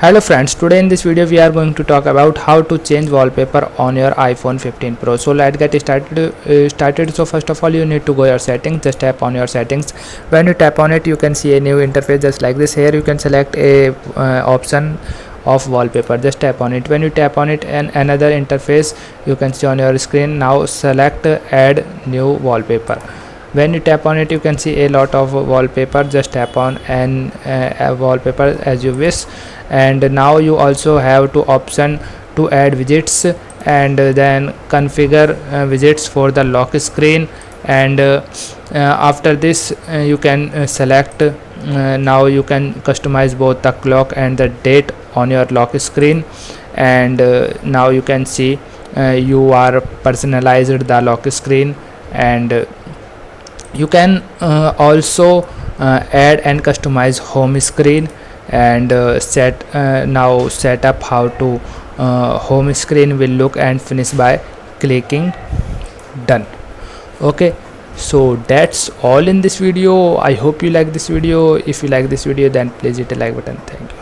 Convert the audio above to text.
Hello friends, today in this video we are going to talk about how to change wallpaper on your iPhone 15 Pro. So let's get started. So first of all you need to go your settings. Just tap on your settings. When you tap on it, you can see a new interface just like this. Here you can select a option of wallpaper. Just tap on it. When you tap on it, and another interface you can see on your screen. Now select add new wallpaper. When you tap on it, you can see a lot of wallpaper. Just tap on a wallpaper as you wish. And now you also have to option to add widgets, and then configure widgets for the lock screen. And after this you can select now you can customize both the clock and the date on your lock screen. And now you can see you are personalized the lock screen. And you can also add and customize home screen. And now set up how to home screen will look and finish by clicking done. Okay, so that's all in this video. I hope you like this video. If you like this video, then please hit the like button. Thank you.